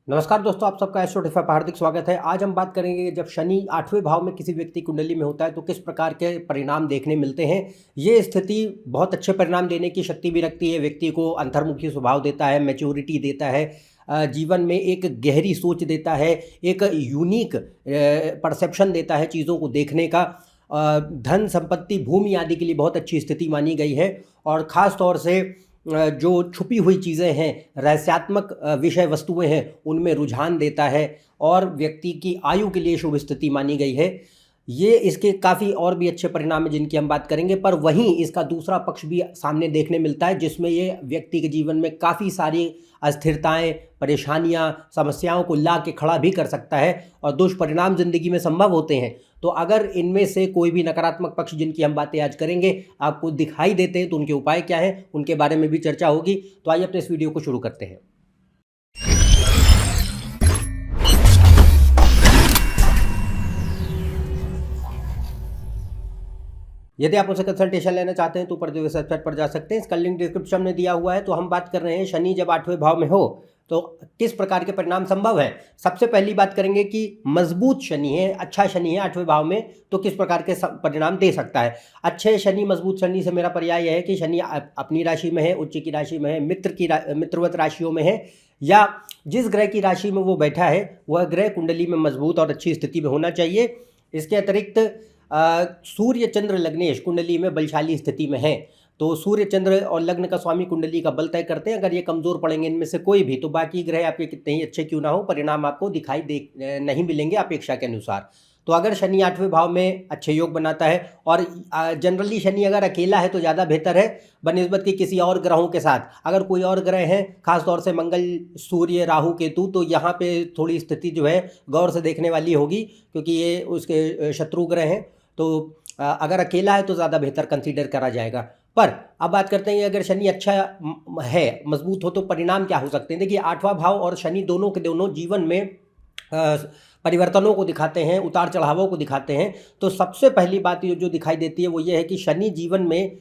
नमस्कार दोस्तों, आप सबका एस्ट्रो पर हार्दिक स्वागत है। आज हम बात करेंगे जब शनि 8वें भाव में किसी व्यक्ति कुंडली में होता है तो किस प्रकार के परिणाम देखने मिलते हैं। ये स्थिति बहुत अच्छे परिणाम देने की शक्ति भी रखती है, व्यक्ति को अंतर्मुखी स्वभाव देता है, मैच्योरिटी देता है, जीवन में एक गहरी सोच देता है, एक यूनिक परसेप्शन देता है चीज़ों को देखने का। धन संपत्ति भूमि आदि के लिए बहुत अच्छी स्थिति मानी गई है और ख़ास तौर से जो छुपी हुई चीज़ें हैं, रहस्यात्मक विषय वस्तुएं हैं, उनमें रुझान देता है और व्यक्ति की आयु के लिए शुभ स्थिति मानी गई है। ये इसके काफ़ी और भी अच्छे परिणाम हैं जिनकी हम बात करेंगे, पर वहीं इसका दूसरा पक्ष भी सामने देखने मिलता है जिसमें ये व्यक्ति के जीवन में काफ़ी सारी अस्थिरताएं, परेशानियां, समस्याओं को ला के खड़ा भी कर सकता है और दुष्परिणाम ज़िंदगी में संभव होते हैं। तो अगर इनमें से कोई भी नकारात्मक पक्ष जिनकी हम बातें आज करेंगे आपको दिखाई देते हैं तो उनके उपाय क्या हैं, उनके बारे में भी चर्चा होगी। तो आइए अपने इस वीडियो को शुरू करते हैं। यदि आप उनसे कंसल्टेशन लेना चाहते हैं तो ऊपर दिए हुए वेबसाइट पर जा सकते हैं, इसका लिंक डिस्क्रिप्शन में दिया हुआ है। तो हम बात कर रहे हैं शनि जब 8वें भाव में हो तो किस प्रकार के परिणाम संभव है। सबसे पहली बात करेंगे कि मजबूत शनि है, अच्छा शनि है 8वें भाव में तो किस प्रकार के परिणाम दे सकता है। अच्छे शनि, मजबूत शनि से मेरा पर्याय यह है कि शनि अपनी राशि में है, उच्च की राशि में है, मित्रवत राशियों में है, या जिस ग्रह की राशि में वो बैठा है वह ग्रह कुंडली में मजबूत और अच्छी स्थिति में होना चाहिए। इसके अतिरिक्त सूर्य चंद्र लग्नेश कुंडली में बलशाली स्थिति में है तो सूर्य चंद्र और लग्न का स्वामी कुंडली का बल तय करते हैं। अगर ये कमज़ोर पड़ेंगे इनमें से कोई भी तो बाकी ग्रह आपके कितने ही अच्छे क्यों ना हो, परिणाम आपको दिखाई नहीं मिलेंगे अपेक्षा के अनुसार। तो अगर शनि 8वें भाव में अच्छे योग बनाता है और जनरली शनि अगर अकेला है तो ज़्यादा बेहतर है बनिस्बत कि किसी और ग्रहों के साथ। अगर कोई और ग्रह हैं, खासतौर से मंगल, सूर्य, राहु, केतु, तो यहाँ पे थोड़ी स्थिति जो है गौर से देखने वाली होगी क्योंकि ये उसके शत्रु ग्रह हैं। तो अगर अकेला है तो ज़्यादा बेहतर कंसीडर करा जाएगा। पर अब बात करते हैं अगर शनि अच्छा है, मजबूत हो तो परिणाम क्या हो सकते हैं। देखिए 8वां भाव और शनि दोनों के दोनों जीवन में परिवर्तनों को दिखाते हैं, उतार चढ़ावों को दिखाते हैं। तो सबसे पहली बात जो दिखाई देती है वो ये है कि शनि जीवन में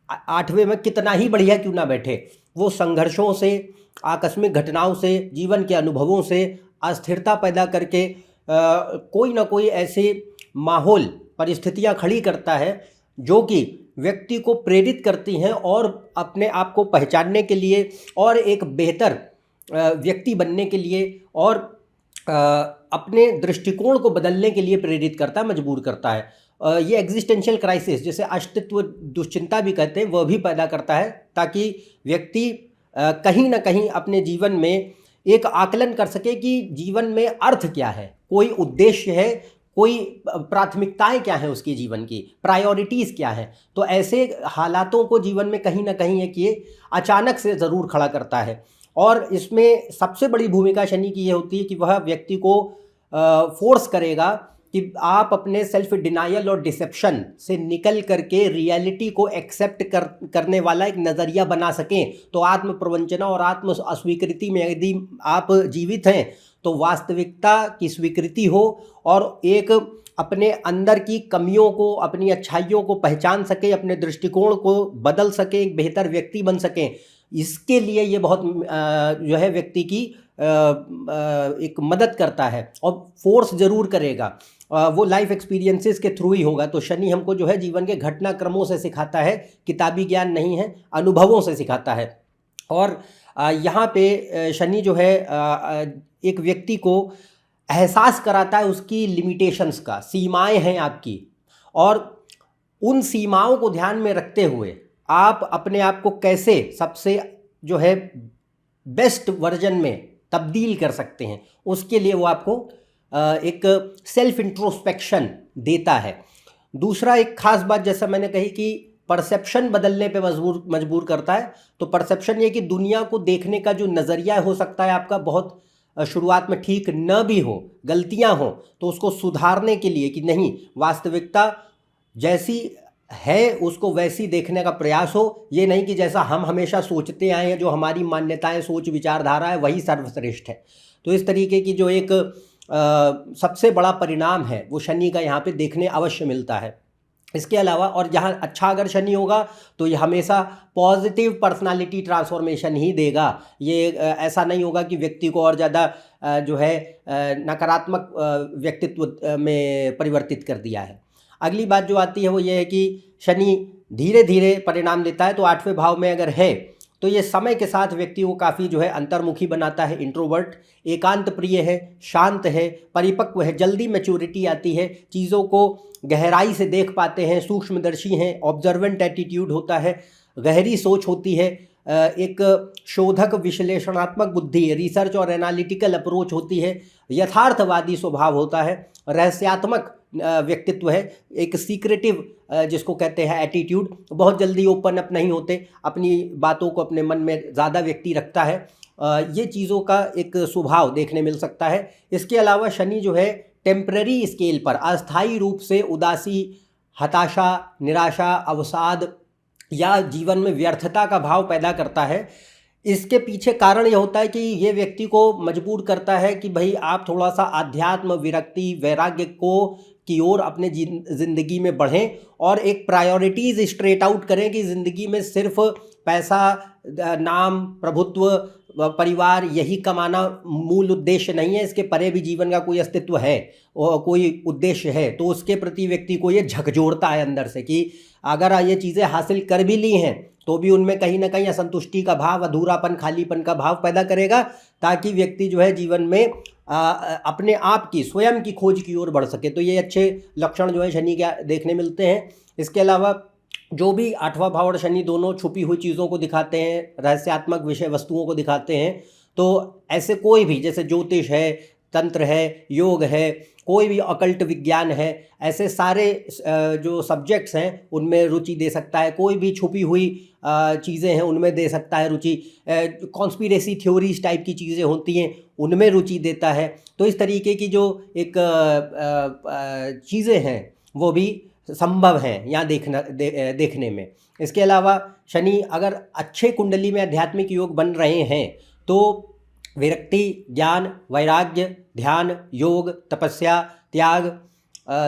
8वें में कितना ही बढ़िया क्यों ना बैठे, वो संघर्षों से, आकस्मिक घटनाओं से, जीवन के अनुभवों से अस्थिरता पैदा करके कोई ना कोई ऐसे माहौल, परिस्थितियां खड़ी करता है जो कि व्यक्ति को प्रेरित करती हैं और अपने आप को पहचानने के लिए और एक बेहतर व्यक्ति बनने के लिए और अपने दृष्टिकोण को बदलने के लिए प्रेरित करता है, मजबूर करता है। ये एग्जिस्टेंशियल क्राइसिस, जिसे अस्तित्व दुश्चिंता भी कहते हैं, वह भी पैदा करता है ताकि व्यक्ति कहीं ना कहीं अपने जीवन में एक आकलन कर सके कि जीवन में अर्थ क्या है, कोई उद्देश्य है, कोई प्राथमिकताएं क्या हैं, उसकी जीवन की प्रायोरिटीज़ क्या हैं। तो ऐसे हालातों को जीवन में कहीं ना कहीं एक ये अचानक से ज़रूर खड़ा करता है और इसमें सबसे बड़ी भूमिका शनि की ये होती है कि वह व्यक्ति को फोर्स करेगा कि आप अपने सेल्फ डिनायल और डिसेप्शन से निकल करके रियलिटी को एक्सेप्ट करने वाला एक नज़रिया बना सकें। तो आत्म प्रवंचना और आत्म अस्वीकृति में यदि आप जीवित हैं तो वास्तविकता की स्वीकृति हो और एक अपने अंदर की कमियों को, अपनी अच्छाइयों को पहचान सके, अपने दृष्टिकोण को बदल सके, एक बेहतर व्यक्ति बन सकें। इसके लिए ये बहुत जो है व्यक्ति की एक मदद करता है और फोर्स ज़रूर करेगा। वो लाइफ एक्सपीरियंसेस के थ्रू ही होगा। तो शनि हमको जो है जीवन के घटनाक्रमों से सिखाता है, किताबी ज्ञान नहीं है, अनुभवों से सिखाता है। और यहाँ पे शनि जो है एक व्यक्ति को एहसास कराता है उसकी लिमिटेशंस का, सीमाएं हैं आपकी, और उन सीमाओं को ध्यान में रखते हुए आप अपने आप को कैसे सबसे जो है बेस्ट वर्जन में तब्दील कर सकते हैं, उसके लिए वो आपको एक सेल्फ इंट्रोस्पेक्शन देता है। दूसरा एक खास बात जैसा मैंने कही कि परसेप्शन बदलने पे मजबूर करता है। तो परसेप्शन ये कि दुनिया को देखने का जो नज़रिया हो सकता है आपका बहुत शुरुआत में ठीक न भी हो, गलतियां हो, तो उसको सुधारने के लिए कि नहीं, वास्तविकता जैसी है उसको वैसी देखने का प्रयास हो। ये नहीं कि जैसा हम हमेशा सोचते आए हैं, जो हमारी मान्यताएं, सोच, विचारधारा है वही सर्वश्रेष्ठ है। तो इस तरीके की जो एक सबसे बड़ा परिणाम है वो शनि का यहाँ पे देखने अवश्य मिलता है। इसके अलावा और जहाँ अच्छा अगर शनि होगा तो ये हमेशा पॉजिटिव पर्सनालिटी ट्रांसफॉर्मेशन ही देगा। ये ऐसा नहीं होगा कि व्यक्ति को और ज़्यादा जो है नकारात्मक व्यक्तित्व में परिवर्तित कर दिया है। अगली बात जो आती है वो ये है कि शनि धीरे धीरे परिणाम देता है। तो 8वें भाव में अगर है तो ये समय के साथ व्यक्ति को काफ़ी जो है अंतर्मुखी बनाता है, इंट्रोवर्ट, एकांत प्रिय है, शांत है, परिपक्व है, जल्दी मैच्योरिटी आती है, चीज़ों को गहराई से देख पाते हैं, सूक्ष्मदर्शी हैं, ऑब्जर्वेंट एटीट्यूड होता है, गहरी सोच होती है, एक शोधक विश्लेषणात्मक बुद्धि, रिसर्च और एनालिटिकल अप्रोच होती है, यथार्थवादी स्वभाव होता है, रहस्यात्मक व्यक्तित्व है, एक सीक्रेटिव जिसको कहते हैं एटीट्यूड, बहुत जल्दी ओपन अप नहीं होते, अपनी बातों को अपने मन में ज़्यादा व्यक्ति रखता है। ये चीज़ों का एक स्वभाव देखने मिल सकता है। इसके अलावा शनि जो है टेम्पररी स्केल पर अस्थायी रूप से उदासी, हताशा, निराशा, अवसाद या जीवन में व्यर्थता का भाव पैदा करता है। इसके पीछे कारण ये होता है कि ये व्यक्ति को मजबूर करता है कि भाई आप थोड़ा सा आध्यात्म, विरक्ति, वैराग्य को की ओर अपने ज़िंदगी में बढ़ें और एक प्रायोरिटीज़ स्ट्रेट आउट करें कि ज़िंदगी में सिर्फ पैसा, नाम, प्रभुत्व, परिवार यही कमाना मूल उद्देश्य नहीं है। इसके परे भी जीवन का कोई अस्तित्व है और कोई उद्देश्य है, तो उसके प्रति व्यक्ति को ये झकझोरता है अंदर से कि अगर ये चीज़ें हासिल कर भी ली हैं तो भी उनमें कहीं ना कहीं असंतुष्टि का भाव, अधूरापन, खालीपन का भाव पैदा करेगा, ताकि व्यक्ति जो है जीवन में अपने आप की, स्वयं की खोज की ओर बढ़ सके। तो ये अच्छे लक्षण जो है शनि के देखने मिलते हैं। इसके अलावा जो भी 8वां भाव और शनि दोनों छुपी हुई चीज़ों को दिखाते हैं, रहस्यात्मक विषय वस्तुओं को दिखाते हैं, तो ऐसे कोई भी, जैसे ज्योतिष है, तंत्र है, योग है, कोई भी ऑकल्ट विज्ञान है, ऐसे सारे जो सब्जेक्ट्स हैं उनमें रुचि दे सकता है। कोई भी छुपी हुई चीज़ें हैं उनमें दे सकता है रुचि। कॉन्स्पिरेसी थ्योरीज टाइप की चीज़ें होती हैं उनमें रुचि देता है। तो इस तरीके की जो एक चीज़ें हैं वो भी संभव हैं यहाँ देखने में। इसके अलावा शनि अगर अच्छे कुंडली में आध्यात्मिक योग बन रहे हैं तो विरक्ति, ज्ञान, वैराग्य, ध्यान, योग, तपस्या, त्याग,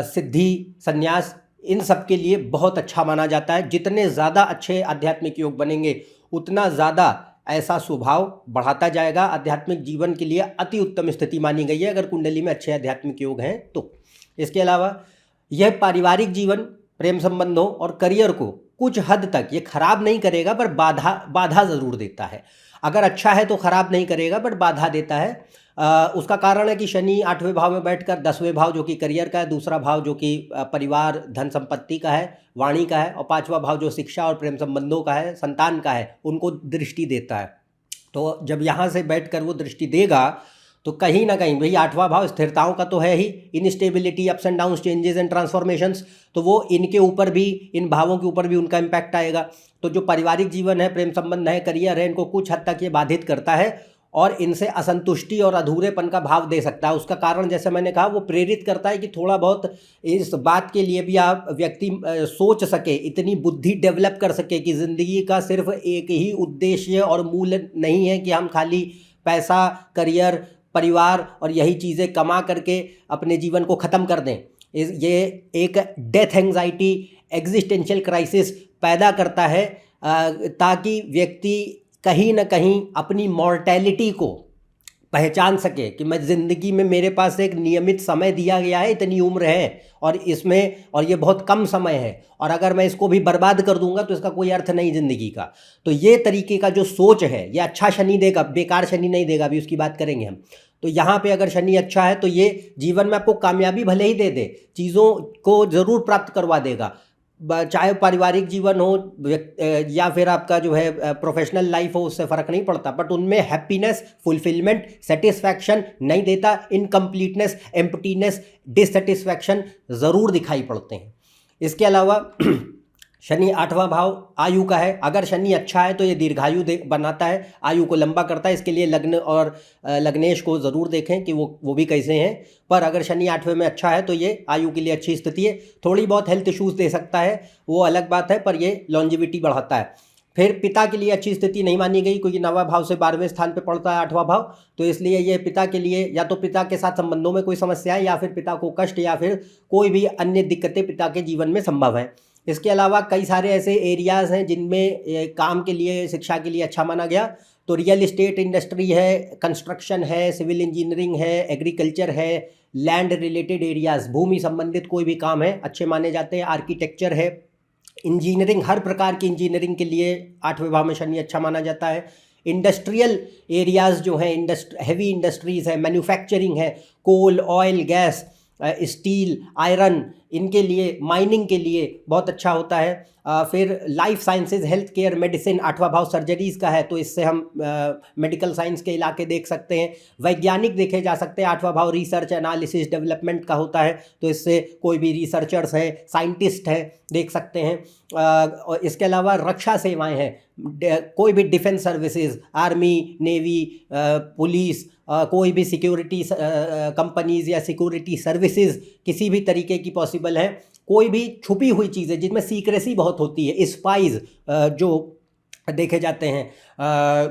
सिद्धि, संन्यास, इन सब के लिए बहुत अच्छा माना जाता है। जितने ज़्यादा अच्छे आध्यात्मिक योग बनेंगे उतना ज़्यादा ऐसा स्वभाव बढ़ाता जाएगा। आध्यात्मिक जीवन के लिए अति उत्तम स्थिति मानी गई है अगर कुंडली में अच्छे आध्यात्मिक योग हैं तो। इसके अलावा यह पारिवारिक जीवन, प्रेम संबंधों और करियर को कुछ हद तक ये खराब नहीं करेगा, पर बाधा ज़रूर देता है। अगर अच्छा है तो खराब नहीं करेगा, बट बाधा देता है। उसका कारण है कि शनि 8वें भाव में बैठकर 10वें भाव जो कि करियर का है, दूसरा भाव जो कि परिवार, धन संपत्ति का है, वाणी का है, और 5वां भाव जो शिक्षा और प्रेम संबंधों का है, संतान का है, उनको दृष्टि देता है। तो जब यहाँ से बैठकर वो दृष्टि देगा तो कहीं ना कहीं भाई 8वां भाव स्थिरताओं का तो है ही, instability, ups and downs, changes and transformations, तो वो इनके ऊपर भी, इन भावों के ऊपर भी उनका इम्पैक्ट आएगा। तो जो पारिवारिक जीवन है, प्रेम संबंध है, करियर है, इनको कुछ हद तक ये बाधित करता है और इनसे असंतुष्टि और अधूरेपन का भाव दे सकता है। उसका कारण जैसे मैंने कहा वो प्रेरित करता है कि थोड़ा बहुत इस बात के लिए भी आप व्यक्ति सोच सके, इतनी बुद्धि डेवलप कर सके कि ज़िंदगी का सिर्फ एक ही उद्देश्य और मूल नहीं है कि हम खाली पैसा, करियर, परिवार और यही चीज़ें कमा करके अपने जीवन को ख़त्म कर दें। ये एक डेथ एंग्जाइटी, एग्जिस्टेंशियल क्राइसिस पैदा करता है, ताकि व्यक्ति कहीं ना कहीं अपनी मॉर्टेलिटी को पहचान सके कि मैं ज़िंदगी में, मेरे पास एक नियमित समय दिया गया है, इतनी उम्र है और इसमें, और ये बहुत कम समय है, और अगर मैं इसको भी बर्बाद कर दूंगा तो इसका कोई अर्थ नहीं ज़िंदगी का। तो ये तरीके का जो सोच है ये अच्छा शनि देगा, बेकार शनि नहीं देगा, अभी उसकी बात करेंगे हम। तो यहाँ पे अगर शनि अच्छा है तो ये जीवन में आपको कामयाबी भले ही दे दे, चीज़ों को ज़रूर प्राप्त करवा देगा, चाहे पारिवारिक जीवन हो या फिर आपका जो है प्रोफेशनल लाइफ हो, उससे फ़र्क नहीं पड़ता, बट उनमें हैप्पीनेस, फुलफिलमेंट, सेटिस्फैक्शन नहीं देता। इनकम्प्लीटनेस, एम्प्टीनेस, डिससेटिस्फैक्शन ज़रूर दिखाई पड़ते हैं। इसके अलावा शनि 8वां भाव आयु का है। अगर शनि अच्छा है तो ये दीर्घायु बनाता है, आयु को लंबा करता है। इसके लिए लग्न और लग्नेश को ज़रूर देखें कि वो भी कैसे हैं। पर अगर शनि 8वें में अच्छा है तो ये आयु के लिए अच्छी स्थिति है। थोड़ी बहुत हेल्थ इश्यूज़ दे सकता है, वो अलग बात है, पर ये लॉन्जिविटी बढ़ाता है। फिर पिता के लिए अच्छी स्थिति नहीं मानी गई, क्योंकि 9वां भाव से 12वें स्थान पे पड़ता है 8वां भाव, तो इसलिए ये पिता के लिए या तो पिता के साथ संबंधों में कोई समस्या है, या फिर पिता को कष्ट, या फिर कोई भी अन्य दिक्कतें पिता के जीवन में संभव है। इसके अलावा कई सारे ऐसे एरियाज़ हैं जिनमें काम के लिए, शिक्षा के लिए अच्छा माना गया। तो रियल इस्टेट इंडस्ट्री है, कंस्ट्रक्शन है, सिविल इंजीनियरिंग है, एग्रीकल्चर है, लैंड रिलेटेड एरियाज़, भूमि संबंधित कोई भी काम है अच्छे माने जाते हैं। आर्किटेक्चर है, इंजीनियरिंग, हर प्रकार की इंजीनियरिंग के लिए 8वें भाव में शनि अच्छा माना जाता है। इंडस्ट्रियल एरियाज़ जो हैं, हैवी इंडस्ट्रीज़ है, मैन्युफैक्चरिंग है, कोल, ऑयल, गैस, स्टील, आयरन, इनके लिए, माइनिंग के लिए बहुत अच्छा होता है। फिर life sciences, health care, medicine, 8वां भाव सर्जरीज़ का है, तो इससे हम मेडिकल साइंस के इलाके देख सकते हैं। वैज्ञानिक देखे जा सकते हैं, 8वां भाव रिसर्च, एनालिसिस, डेवलपमेंट का होता है, तो इससे कोई भी रिसर्चर्स हैं, साइंटिस्ट हैं, देख सकते हैं। और इसके अलावा रक्षा सेवाएं हैं, कोई भी defence services, army, navy, police, कोई भी सिक्योरिटी कंपनीज़ या सिक्योरिटी सर्विसेज किसी भी तरीके की पॉसिबल है। कोई भी छुपी हुई चीज़ें जिनमें सीक्रेसी बहुत होती है, स्पाइज जो देखे जाते हैं,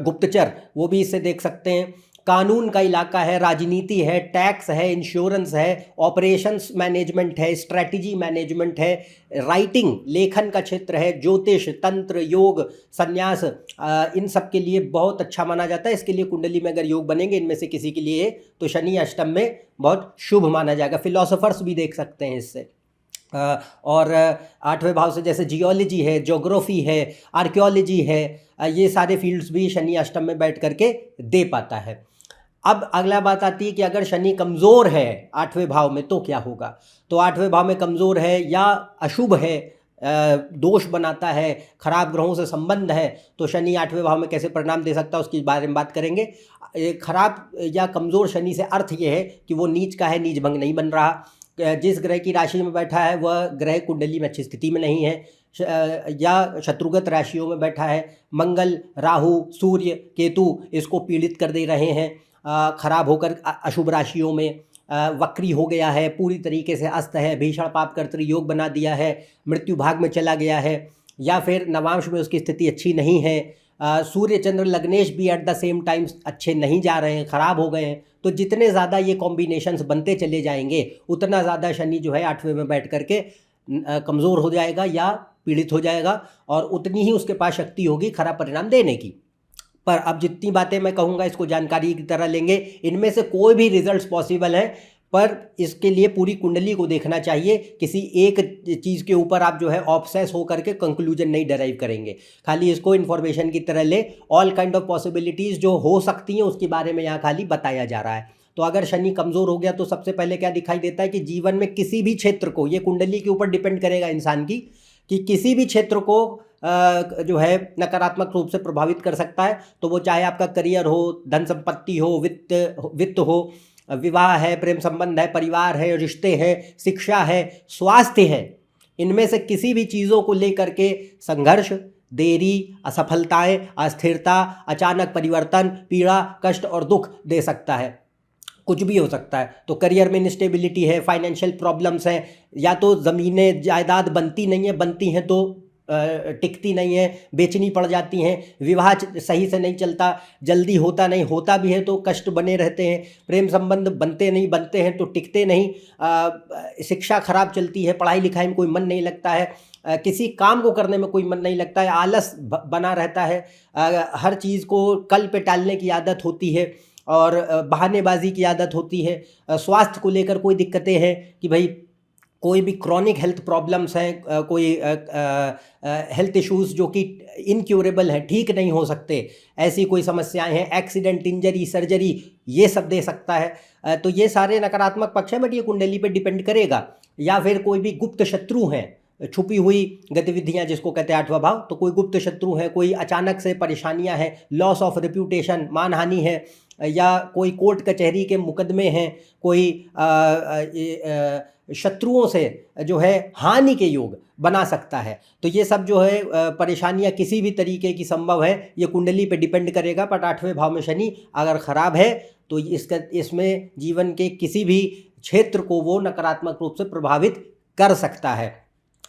गुप्तचर, वो भी इससे देख सकते हैं। कानून का इलाका है, राजनीति है, टैक्स है, इंश्योरेंस है, ऑपरेशंस मैनेजमेंट है, स्ट्रैटेजी मैनेजमेंट है, राइटिंग, लेखन का क्षेत्र है, ज्योतिष, तंत्र, योग, संन्यास, इन सब के लिए बहुत अच्छा माना जाता है। इसके लिए कुंडली में अगर योग बनेंगे इनमें से किसी के लिए, तो शनि अष्टम में बहुत शुभ माना जाएगा। फिलोसोफर्स भी देख सकते हैं इससे। और 8वें भाव से जैसे जियोलॉजी है, ज्योग्राफी है, आर्कियोलॉजी है, ये सारे फील्ड्स भी शनि अष्टम में बैठ करके दे पाता है। अब अगला बात आती है कि अगर शनि कमज़ोर है 8वें भाव में तो क्या होगा। तो 8वें भाव में कमज़ोर है या अशुभ है, दोष बनाता है, खराब ग्रहों से संबंध है, तो शनि 8वें भाव में कैसे परिणाम दे सकता है उसके बारे में बात करेंगे। खराब या कमज़ोर शनि से अर्थ ये है कि वो नीच का है, नीच भंग नहीं बन रहा। जिस ग्रह की राशि में बैठा है वह ग्रह कुंडली में अच्छी स्थिति में नहीं है, या शत्रुगत राशियों में बैठा है। मंगल, राहु, सूर्य, केतु इसको पीड़ित कर दे रहे हैं, खराब होकर अशुभ राशियों में वक्री हो गया है, पूरी तरीके से अस्त है, भीषण पाप कर्तृ योग बना दिया है, मृत्यु भाग में चला गया है, या फिर नवांश में उसकी स्थिति अच्छी नहीं है। सूर्य चंद्र लग्नेश भी एट द सेम टाइम अच्छे नहीं जा रहे हैं, ख़राब हो गए हैं। तो जितने ज़्यादा ये कॉम्बिनेशंस बनते चले जाएंगे उतना ज़्यादा शनि जो है 8वें में बैठ करके कमज़ोर हो जाएगा या पीड़ित हो जाएगा, और उतनी ही उसके पास शक्ति होगी खराब परिणाम देने की। पर अब जितनी बातें मैं कहूँगा इसको जानकारी की तरह लेंगे, इनमें से कोई भी रिजल्ट्स पॉसिबल हैं, पर इसके लिए पूरी कुंडली को देखना चाहिए। किसी एक चीज़ के ऊपर आप जो है ऑब्सेस होकर के कंक्लूजन नहीं डराइव करेंगे, खाली इसको इन्फॉर्मेशन की तरह ले। ऑल काइंड ऑफ पॉसिबिलिटीज़ जो हो सकती हैं उसके बारे में यहाँ खाली बताया जा रहा है। तो अगर शनि कमज़ोर हो गया तो सबसे पहले क्या दिखाई देता है कि जीवन में किसी भी क्षेत्र को, ये कुंडली के ऊपर डिपेंड करेगा इंसान की, कि किसी भी क्षेत्र को जो है नकारात्मक रूप से प्रभावित कर सकता है। तो वो चाहे आपका करियर हो, धन संपत्ति हो, वित्त हो, विवाह है, प्रेम संबंध है, परिवार है, रिश्ते हैं, शिक्षा है, स्वास्थ्य है, इनमें से किसी भी चीज़ों को लेकर के संघर्ष, देरी, असफलताएं, अस्थिरता, अचानक परिवर्तन, पीड़ा, कष्ट और दुख दे सकता है। कुछ भी हो सकता है। तो करियर में इंस्टेबिलिटी है, फाइनेंशियल प्रॉब्लम्स हैं, या तो ज़मीनें जायदाद बनती नहीं है, बनती हैं तो टिकती नहीं है, बेचनी पड़ जाती हैं। विवाह सही से नहीं चलता, जल्दी होता नहीं, होता भी है तो कष्ट बने रहते हैं। प्रेम संबंध बनते नहीं, बनते हैं तो टिकते नहीं। शिक्षा खराब चलती है, पढ़ाई लिखाई में कोई मन नहीं लगता है, किसी काम को करने में कोई मन नहीं लगता है, आलस बना रहता है, हर चीज़ को कल पे टालने की आदत होती है, और बहानेबाजी की आदत होती है। स्वास्थ्य को लेकर कोई दिक्कतें हैं कि भाई कोई भी क्रॉनिक हेल्थ प्रॉब्लम्स हैं, कोई हेल्थ इश्यूज़ जो कि इनक्यूरेबल हैं, ठीक नहीं हो सकते, ऐसी कोई समस्याएं हैं, एक्सीडेंट, इंजरी, सर्जरी, ये सब दे सकता है। तो ये सारे नकारात्मक पक्ष हैं, बट ये कुंडली पे डिपेंड करेगा। या फिर कोई भी गुप्त शत्रु हैं, छुपी हुई गतिविधियां जिसको कहते हैं 8वां भाव, तो कोई गुप्त शत्रु है, कोई अचानक से परेशानियां हैं, लॉस ऑफ रेप्यूटेशन, मानहानि है, या कोई कोर्ट कचहरी के मुकदमे हैं, कोई शत्रुओं से जो है हानि के योग बना सकता है। तो ये सब जो है परेशानियां किसी भी तरीके की संभव है, ये कुंडली पे डिपेंड करेगा। बट 8वें भाव में शनि अगर ख़राब है तो इसमें जीवन के किसी भी क्षेत्र को वो नकारात्मक रूप से प्रभावित कर सकता है।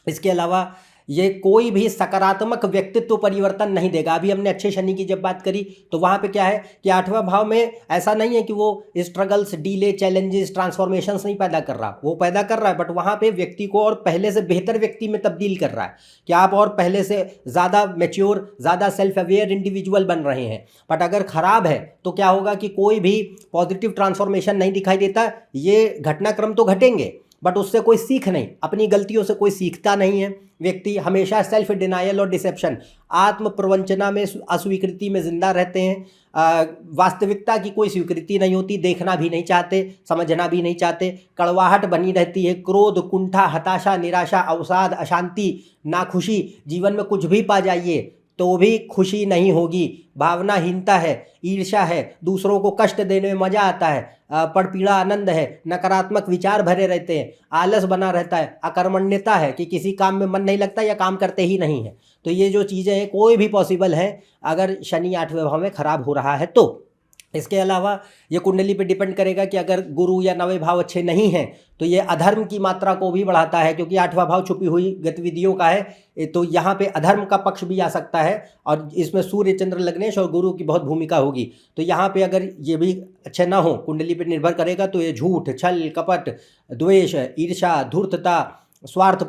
इसके अलावा ये कोई भी सकारात्मक व्यक्तित्व परिवर्तन नहीं देगा। अभी हमने अच्छे शनि की जब बात करी तो वहाँ पे क्या है कि 8वें भाव में ऐसा नहीं है कि वो स्ट्रगल्स, डिले, चैलेंजेस, ट्रांसफॉर्मेशंस नहीं पैदा कर रहा, वो पैदा कर रहा है, बट वहाँ पे व्यक्ति को और पहले से बेहतर व्यक्ति में तब्दील कर रहा है कि आप और पहले से ज़्यादा मैच्योर, ज़्यादा सेल्फ अवेयर इंडिविजुअल बन रहे हैं। बट अगर खराब है तो क्या होगा कि कोई भी पॉजिटिव ट्रांसफॉर्मेशन नहीं दिखाई देता। ये घटनाक्रम तो घटेंगे बट उससे कोई सीख नहीं, अपनी गलतियों से कोई सीखता नहीं है। व्यक्ति हमेशा सेल्फ डिनायल और डिसेप्शन, आत्म प्रवंचना में, अस्वीकृति में जिंदा रहते हैं। वास्तविकता की कोई स्वीकृति नहीं होती, देखना भी नहीं चाहते, समझना भी नहीं चाहते, कड़वाहट बनी रहती है, क्रोध, कुंठा, हताशा, निराशा, अवसाद, अशांति, नाखुशी। जीवन में कुछ भी पा जाइए तो भी खुशी नहीं होगी। भावनाहीनता है, ईर्ष्या है, दूसरों को कष्ट देने में मजा आता है, परपीड़ा आनंद है, नकारात्मक विचार भरे रहते हैं, आलस बना रहता है, अकर्मण्यता है कि किसी काम में मन नहीं लगता या काम करते ही नहीं है। तो ये जो चीज़ें हैं कोई भी पॉसिबल है अगर शनि 8वें भाव में खराब हो रहा है तो। इसके अलावा ये कुंडली पे डिपेंड करेगा कि अगर गुरु या 9वें भाव अच्छे नहीं हैं तो ये अधर्म की मात्रा को भी बढ़ाता है, क्योंकि 8वां भाव छुपी हुई गतिविधियों का है, तो यहाँ पे अधर्म का पक्ष भी आ सकता है और इसमें सूर्य, चंद्र, लग्नेश और गुरु की बहुत भूमिका होगी। तो यहाँ पे अगर ये भी अच्छे ना हो, कुंडली पे निर्भर करेगा, तो ये झूठ, छल, कपट, द्वेष, ईर्ष्या, धूर्तता, स्वार्थ,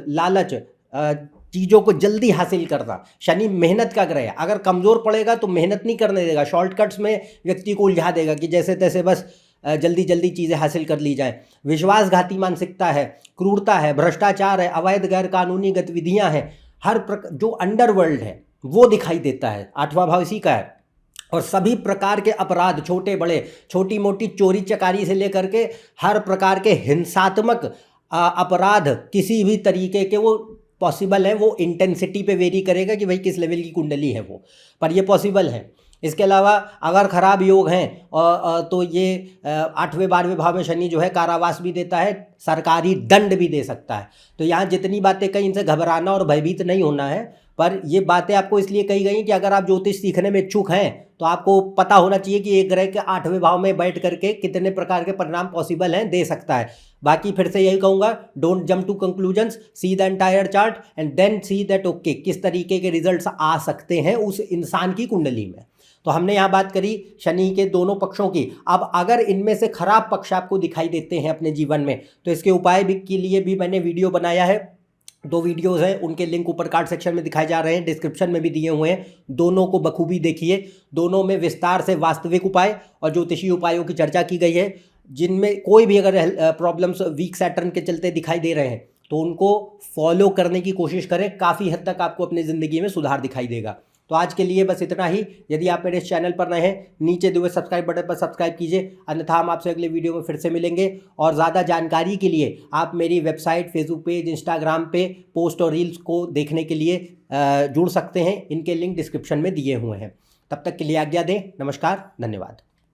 लालच, चीज़ों को जल्दी हासिल करना। शनि मेहनत का ग्रह है, अगर कमज़ोर पड़ेगा तो मेहनत नहीं करने देगा, शॉर्टकट्स में व्यक्ति को उलझा देगा कि जैसे तैसे बस जल्दी जल्दी चीज़ें हासिल कर ली जाए। विश्वासघाती मानसिकता है, क्रूरता है, भ्रष्टाचार है, अवैध गैर कानूनी गतिविधियाँ हैं, हर प्रकार जो अंडरवर्ल्ड है वो दिखाई देता है। 8वां भाव इसी का है। और सभी प्रकार के अपराध, छोटे बड़े, छोटी मोटी चोरी चकारी से लेकर के हर प्रकार के हिंसात्मक अपराध किसी भी तरीके के वो पॉसिबल है। वो इंटेंसिटी पे वेरी करेगा कि भाई किस लेवल की कुंडली है वो, पर ये पॉसिबल है। इसके अलावा अगर खराब योग हैं तो ये 8वें 12वें भाव में शनि जो है कारावास भी देता है, सरकारी दंड भी दे सकता है। तो यहाँ जितनी बातें कहीं इनसे घबराना और भयभीत नहीं होना है, पर ये बातें आपको इसलिए कही गई कि अगर आप ज्योतिष सीखने में इच्छुक हैं तो आपको पता होना चाहिए कि एक ग्रह के 8वें भाव में बैठ करके कितने प्रकार के परिणाम पॉसिबल हैं, दे सकता है। बाकी फिर से यही कहूँगा, don't jump to conclusions, see the entire chart and then see that okay किस तरीके के रिजल्ट्स आ सकते हैं उस इंसान की कुंडली में। तो हमने यहाँ बात करी शनि के दोनों पक्षों की। अब अगर इनमें से खराब पक्ष आपको दिखाई देते हैं अपने जीवन में तो इसके उपाय भी के लिए भी मैंने वीडियो बनाया है। 2 वीडियोस हैं, उनके लिंक ऊपर कार्ड सेक्शन में दिखाए जा रहे हैं, डिस्क्रिप्शन में भी दिए हुए हैं। दोनों को बखूबी देखिए, दोनों में विस्तार से वास्तविक उपाय और ज्योतिषीय उपायों की चर्चा की गई है। जिनमें कोई भी अगर प्रॉब्लम्स वीक सैटर्न के चलते दिखाई दे रहे हैं तो उनको फॉलो करने की कोशिश करें, काफ़ी हद तक आपको अपनी ज़िंदगी में सुधार दिखाई देगा। तो आज के लिए बस इतना ही। यदि आप मेरे इस चैनल पर नए हैं, नीचे दिए हुए सब्सक्राइब बटन पर सब्सक्राइब कीजिए, अन्यथा हम आपसे अगले वीडियो में फिर से मिलेंगे। और ज़्यादा जानकारी के लिए आप मेरी वेबसाइट, फेसबुक पेज, इंस्टाग्राम पे पोस्ट और रील्स को देखने के लिए जुड़ सकते हैं। इनके लिंक डिस्क्रिप्शन में दिए हुए हैं। तब तक के लिए आज्ञा दें। नमस्कार, धन्यवाद।